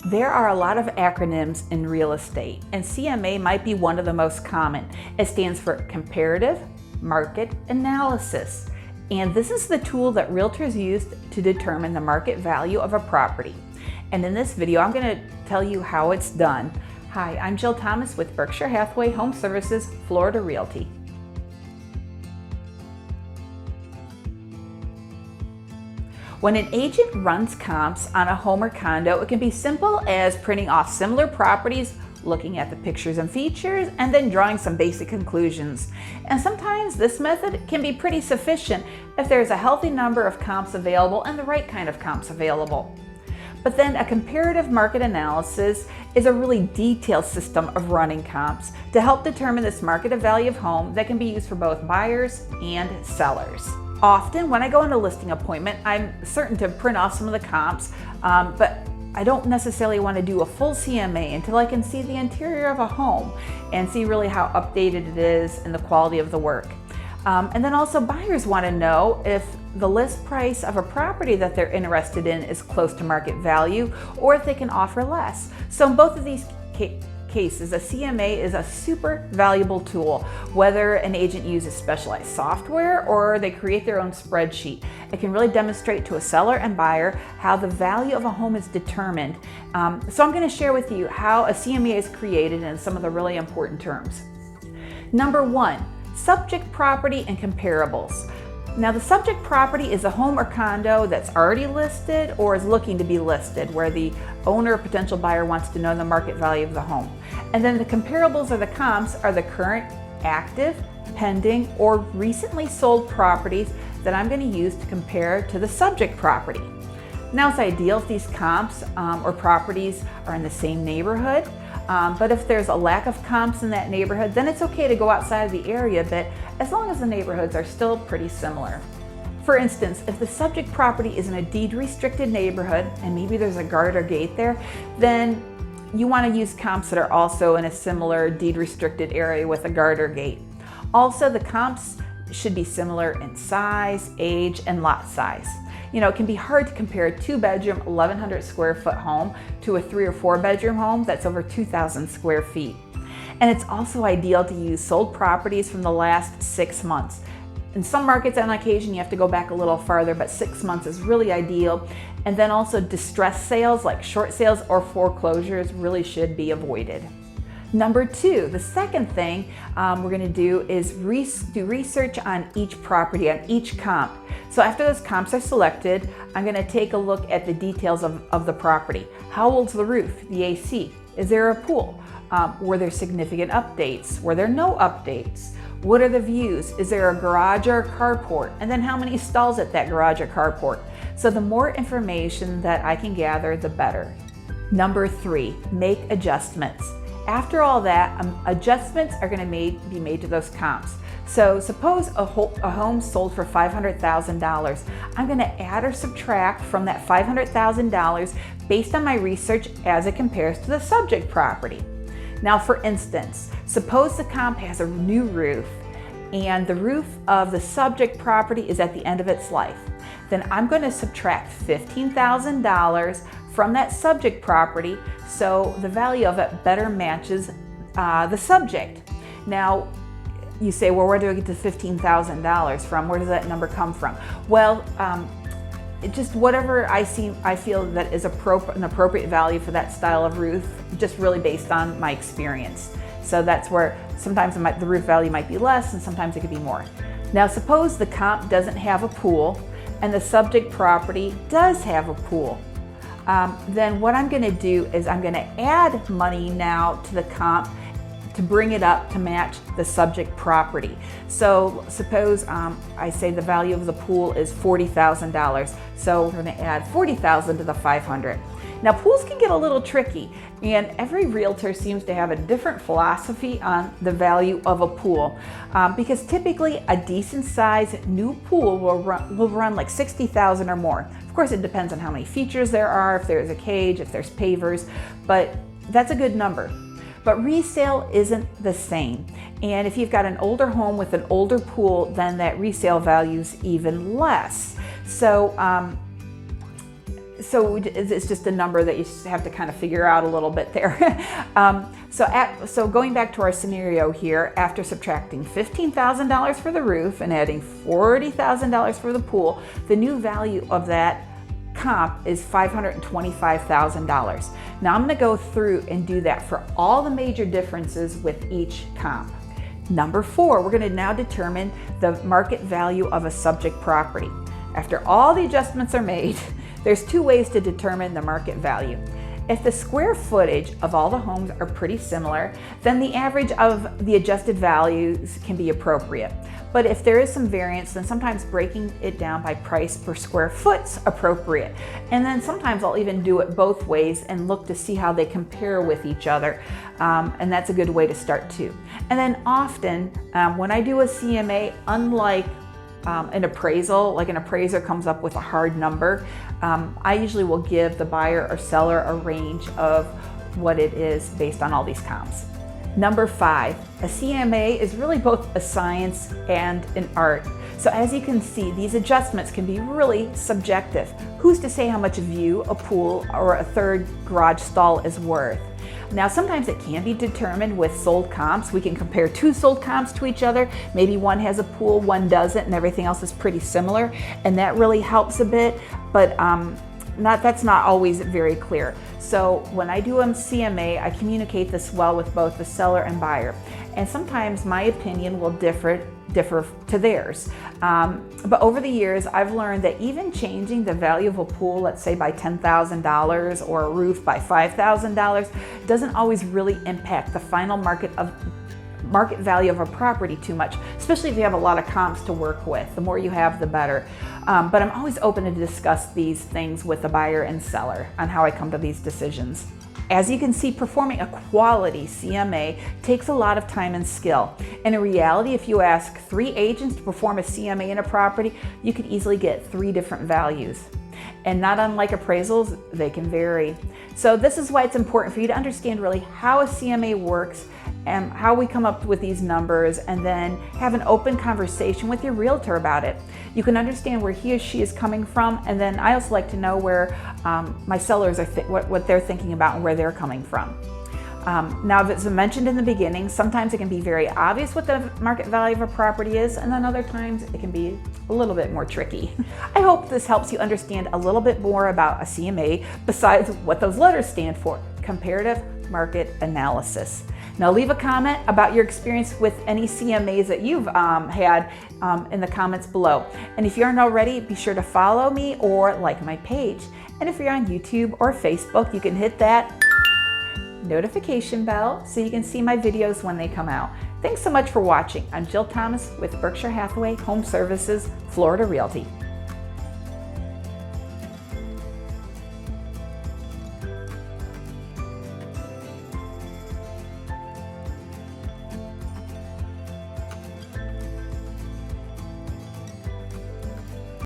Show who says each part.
Speaker 1: There are a lot of acronyms in real estate, and CMA might be one of the most common. It stands for Comparative Market Analysis, and this is the tool that realtors use to determine the market value of a property. And in this video, I'm going to tell you how it's done. Hi, I'm Jill Thomas with Berkshire Hathaway Home Services, Florida Realty. When an agent runs comps on a home or condo, it can be simple as printing off similar properties, looking at the pictures and features, and then drawing some basic conclusions. And sometimes this method can be pretty sufficient if there's a healthy number of comps available and the right kind of comps available. But then a comparative market analysis is a really detailed system of running comps to help determine this market value of home that can be used for both buyers and sellers. Often when I go on a listing appointment, I'm certain to print off some of the comps, but I don't necessarily want to do a full CMA until I can see the interior of a home and see really how updated it is and the quality of the work. And then also buyers want to know if the list price of a property that they're interested in is close to market value or if they can offer less. So in both of these cases, a CMA is a super valuable tool, whether an agent uses specialized software or they create their own spreadsheet. It can really demonstrate to a seller and buyer how the value of a home is determined. So I'm going to share with you how a CMA is created and some of the really important terms. Number one, subject property and comparables. Now the subject property is a home or condo that's already listed or is looking to be listed, where the owner or potential buyer wants to know the market value of the home. And then the comparables or the comps are the current, active, pending, or recently sold properties that I'm going to use to compare to the subject property. Now it's ideal if these comps or properties are in the same neighborhood, but if there's a lack of comps in that neighborhood, then it's okay to go outside of the area a bit, as long as the neighborhoods are still pretty similar. For instance, if the subject property is in a deed-restricted neighborhood, and maybe there's a guard or gate there, then you want to use comps that are also in a similar deed-restricted area with a guard or gate. Also, the comps should be similar in size, age, and lot size. You know, it can be hard to compare a 2-bedroom, 1,100 square foot home to a 3 or 4 bedroom home that's over 2,000 square feet. And it's also ideal to use sold properties from the last 6 months. In some markets, on occasion, you have to go back a little farther, but 6 months is really ideal. And then also distress sales, like short sales or foreclosures, really should be avoided. Number two, the second thing we're going to do is do research on each property, on each comp. So after those comps are selected, I'm going to take a look at the details of the property. How old's the roof, the AC? Is there a pool? Were there significant updates? Were there no updates? What are the views? Is there a garage or a carport? And then how many stalls at that garage or carport? So the more information that I can gather, the better. Number three, make adjustments. After all that, adjustments are going to be made to those comps. So suppose a home sold for $500,000. I'm going to add or subtract from that $500,000 based on my research as it compares to the subject property. Now, for instance, suppose the comp has a new roof and the roof of the subject property is at the end of its life. Then I'm going to subtract $15,000 from that subject property so the value of it better matches the subject. Now, you say, well, where do I get the $15,000 from? Where does that number come from? Well, just whatever I feel that is an appropriate value for that style of roof, just really based on my experience. So that's where sometimes the roof value might be less and sometimes it could be more. Now, suppose the comp doesn't have a pool and the subject property does have a pool. Then what I'm going to do is I'm going to add money now to the comp to bring it up to match the subject property. So suppose I say the value of the pool is $40,000. So we're going to add $40,000 to the $500,000. Now pools can get a little tricky, and every realtor seems to have a different philosophy on the value of a pool, because typically a decent sized new pool will run like $60,000 or more. Of course, it depends on how many features there are, if there's a cage, if there's pavers, but that's a good number. But resale isn't the same. And if you've got an older home with an older pool, then that resale value is even less. So So it's just a number that you have to kind of figure out a little bit there. So going back to our scenario here, after subtracting $15,000 for the roof and adding $40,000 for the pool, the new value of that comp is $525,000. Now I'm going to go through and do that for all the major differences with each comp. Number 4, we're going to now determine the market value of a subject property. After all the adjustments are made, there's 2 ways to determine the market value. If the square footage of all the homes are pretty similar, then the average of the adjusted values can be appropriate. But if there is some variance, then sometimes breaking it down by price per square foot's appropriate. And then sometimes I'll even do it both ways and look to see how they compare with each other. And that's a good way to start too. And then often when I do a CMA, unlike an appraisal, like an appraiser comes up with a hard number, I usually will give the buyer or seller a range of what it is based on all these comps. Number 5, a CMA is really both a science and an art. So as you can see, these adjustments can be really subjective. Who's to say how much a view, a pool, or a third garage stall is worth? Now, sometimes it can be determined with sold comps. We can compare 2 sold comps to each other. Maybe one has a pool, one doesn't, and everything else is pretty similar. And that really helps a bit, but that's not always very clear. So when I do a CMA, I communicate this well with both the seller and buyer. And sometimes my opinion will differ to theirs. But over the years, I've learned that even changing the value of a pool, let's say by $10,000 or a roof by $5,000, doesn't always really impact the final market value of a property too much, especially if you have a lot of comps to work with. The more you have, the better. But I'm always open to discuss these things with the buyer and seller on how I come to these decisions. As you can see, performing a quality CMA takes a lot of time and skill. And in reality, if you ask 3 agents to perform a CMA in a property, you could easily get 3 different values. And not unlike appraisals, they can vary. So this is why it's important for you to understand really how a CMA works and how we come up with these numbers, and then have an open conversation with your realtor about it. You can understand where he or she is coming from, and then I also like to know where my sellers are what they're thinking about and where they're coming from. Now, as I mentioned in the beginning, sometimes it can be very obvious what the market value of a property is, and then other times it can be a little bit more tricky. I hope this helps you understand a little bit more about a CMA besides what those letters stand for: comparative market analysis. Now leave a comment about your experience with any CMAs that you've had in the comments below. And if you aren't already, be sure to follow me or like my page. And if you're on YouTube or Facebook, you can hit that notification bell so you can see my videos when they come out. Thanks so much for watching. I'm Jill Thomas with Berkshire Hathaway Home Services, Florida Realty.